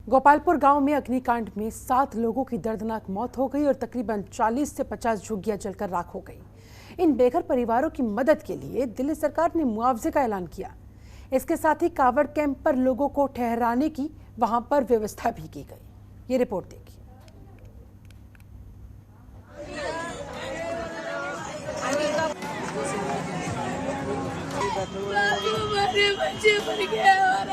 गोपालपुर गांव में अग्निकांड में 7 लोगों की दर्दनाक मौत हो गई और तकरीबन 40 से 50 झुग्गियां जलकर राख हो गई। इन बेघर परिवारों की मदद के लिए दिल्ली सरकार ने मुआवजे का ऐलान किया। इसके साथ ही कावड़ कैंप पर लोगों को ठहराने की वहां पर व्यवस्था भी की गई। ये रिपोर्ट देखिए। हमारे बच्चे मर गए और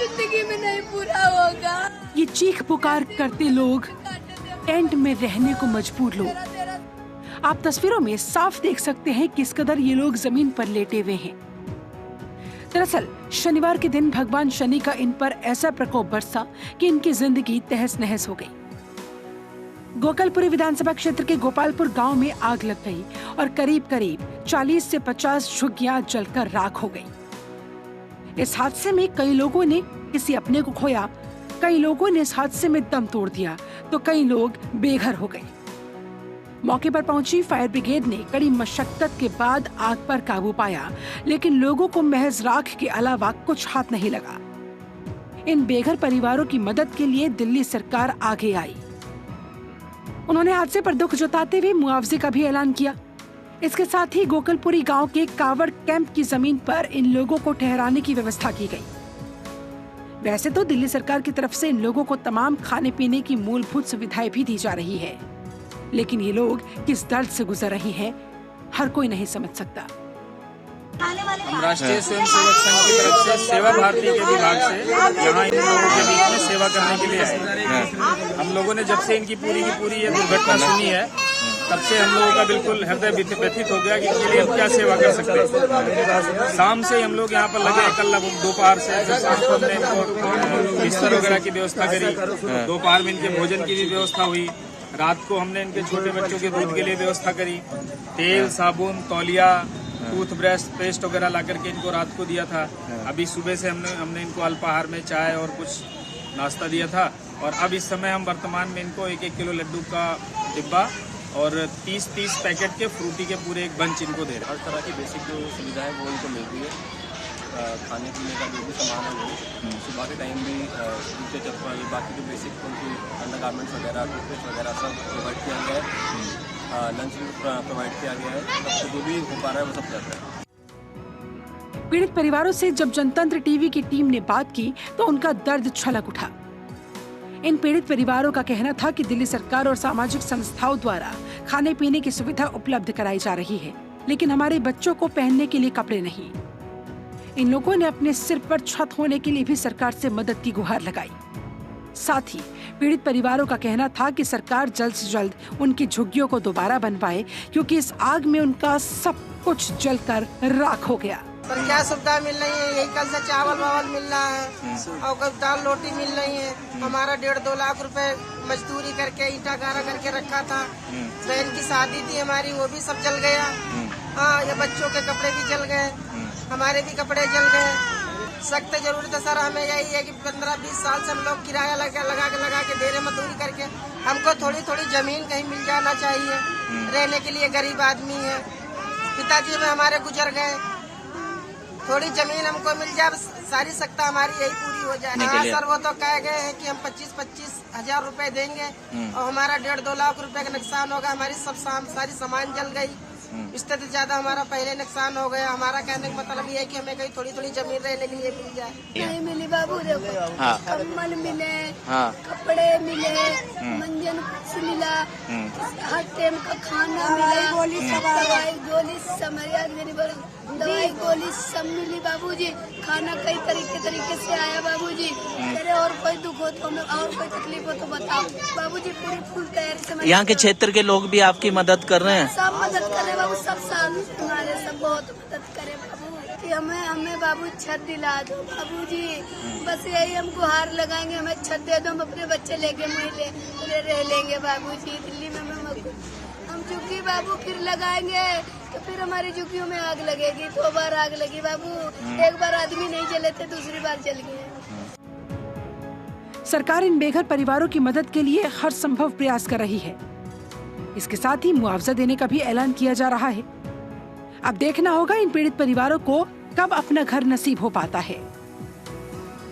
जिंदगी में नहीं पूरा होगा। ये चीख पुकार करते लोग, टेंट में रहने को मजबूर लोग। आप तस्वीरों में साफ देख सकते हैं किस कदर ये लोग जमीन पर लेटे हुए हैं। दरअसल शनिवार के दिन भगवान शनि का इन पर ऐसा प्रकोप बरसा कि इनकी जिंदगी तहस नहस हो गई। गोकलपुरी विधानसभा क्षेत्र के गोपालपुर गांव में आग लग गई और करीब 40 से 50 झुग्गियां जलकर राख हो गई। इस हादसे में कई लोगों ने किसी अपने को खोया, कई लोगों ने इस हादसे में दम तोड़ दिया तो कई लोग बेघर हो गए। मौके पर पहुंची फायर ब्रिगेड ने कड़ी मशक्कत के बाद आग पर काबू पाया, लेकिन लोगों को महज राख के अलावा कुछ हाथ नहीं लगा। इन बेघर परिवारों की मदद के लिए दिल्ली सरकार आगे आई। उन्होंने हादसे पर दुख जताते हुए मुआवजे का भी ऐलान किया। इसके साथ ही गोकलपुरी गांव के कावड़ कैंप की जमीन पर इन लोगों को ठहराने की व्यवस्था की गई। वैसे तो दिल्ली सरकार की तरफ से इन लोगों को तमाम खाने पीने की मूलभूत सुविधाएं भी दी जा रही है, लेकिन ये लोग किस दर्द से गुजर रहे हैं हर कोई नहीं समझ सकता। हम राष्ट्रीय स्वयं सेवक संघ की तरफ से सेवा भारती के विभाग से यहाँ इन लोगों के बीच में सेवा करने के लिए आए। हम लोगों ने जब से इनकी पूरी की पूरी ये दुर्घटना सुनी है, तब से हम लोगों का बिल्कुल हृदय व्यथित हो गया कि इनके लिए हम क्या सेवा कर सकते हैं। शाम से हम लोग यहाँ पर लगे, कल दोपहर से शाम को हमने इनको बिस्तर वगैरह की व्यवस्था करी, दोपहर में इनके भोजन की भी व्यवस्था हुई, रात को हमने इनके छोटे बच्चों के दूध के लिए व्यवस्था करी, तेल, साबुन, तौलिया, टूथब्रश, पेस्ट वगैरह ला करके इनको रात को दिया था। अभी सुबह से हमने इनको अल्पाहार में चाय और कुछ नाश्ता दिया था और अब इस समय हम वर्तमान में इनको 1-1 किलो लड्डू का डिब्बा और 30 पैकेट के फ्रूटी के पूरे एक बंच इनको दे रहे हैं। हर तरह की बेसिक जो सुविधा है वो इनको मिल रही है। खाने पीने का जो भी सामान है वो सुबह के टाइम भी जूते चप्पल बाकी जो बेसिक उनकी अंडर गारमेंट्स वगैरह टूथपेस्ट वगैरह सब प्रोवाइड किया गया है। लंच भी प्रोवाइड किया गया है। तो जो भी हो पा रहा है वो सब चल रहा है। पीड़ित परिवारों से जब जनतंत्र टीवी की टीम ने बात की तो उनका दर्द छलक उठा। इन पीड़ित परिवारों का कहना था कि दिल्ली सरकार और सामाजिक संस्थाओं द्वारा खाने पीने की सुविधा उपलब्ध कराई जा रही है, लेकिन हमारे बच्चों को पहनने के लिए कपड़े नहीं। इन लोगों ने अपने सिर पर छत होने के लिए भी सरकार से मदद की गुहार लगाई। साथ ही पीड़ित परिवारों का कहना था कि सरकार जल्द से जल्द उनकी झुग्गियों को दोबारा बनवाए, क्योंकि इस आग में उनका सब कुछ जलकर राख हो गया। पर क्या सुविधा मिल रही है? यही कल से चावल वावल मिल रहा है और कल दाल रोटी मिल रही है। हमारा 1.5-2 लाख रुपए मजदूरी करके ईटा गारा करके रखा था। बहन की शादी थी हमारी, वो भी सब जल गया। हाँ, ये बच्चों के कपड़े भी जल गए, हमारे भी कपड़े जल गए। सख्त जरूरत है सर, हमें यही है कि 15-20 साल से हम लोग किराया लगा के दे रहे मजदूरी करके। हमको थोड़ी जमीन कहीं मिल जाना चाहिए रहने के लिए। गरीब आदमी है, पिताजी में हमारे गुजर गए, थोड़ी जमीन हमको मिल जाए, सारी सख्ता हमारी यही पूरी हो जाए। हाँ सर, वो तो कह गए हैं कि हम 25-25 हजार रुपए देंगे और हमारा 1.5-2 लाख रुपए का नुकसान होगा। हमारी सारी सामान जल गई, इससे तो ज्यादा हमारा पहले नुकसान हो गया। हमारा कहने का मतलब ये है कि हमें कहीं थोड़ी जमीन रहने के लिए मिल जाए। नहीं मिली बाबू, देखो कम्बल मिले, कपड़े मिले, मंजन कुछ मिला, हर टाइम का खाना मिला, दवाई गोली दवाई गोली सब मिली बाबूजी। खाना कई तरीके से आया बाबूजी। तेरे और कोई दुख हो तो और कोई तकलीफ हो तो बताओ बाबूजी। पूरी फुल तैयारी से यहाँ के क्षेत्र के लोग भी आपकी मदद कर रहे हैं? सब मदद कर रहे बाबू, सब साल हमारे सब बहुत मदद करे बाबू कि हमें बाबू छत दिला दो बाबूजी। बस यही हम गुहार लगाएंगे, हमें छत दे दो, हम अपने बच्चे लेके महीने रह लेंगे बाबूजी। दिल्ली में हम झुग्गी बाबू फिर लगाएंगे तो फिर हमारी झुग्गियों में आग लगेगी। 2 बार आग लगी बाबू, एक बार आदमी नहीं जले थे, दूसरी बार जल गए। सरकार इन बेघर परिवारों की मदद के लिए हर संभव प्रयास कर रही है। इसके साथ ही मुआवजा देने का भी ऐलान किया जा रहा है। अब देखना होगा इन पीड़ित परिवारों को कब अपना घर नसीब हो पाता है।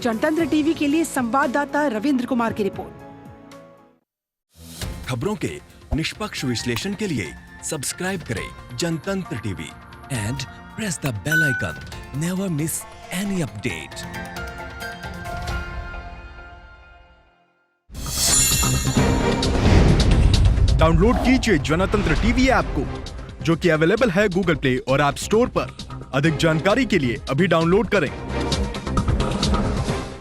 जनतंत्र टीवी के लिए संवाददाता रविंद्र कुमार की रिपोर्ट। खबरों के निष्पक्ष विश्लेषण के लिए सब्सक्राइब करें Jantantra TV and press the bell icon. Never miss any update. Download कीजिए जनतंत्र टीवी ऐप को, जो कि अवेलेबल है गूगल प्ले और ऐप स्टोर पर। अधिक जानकारी के लिए अभी डाउनलोड करें।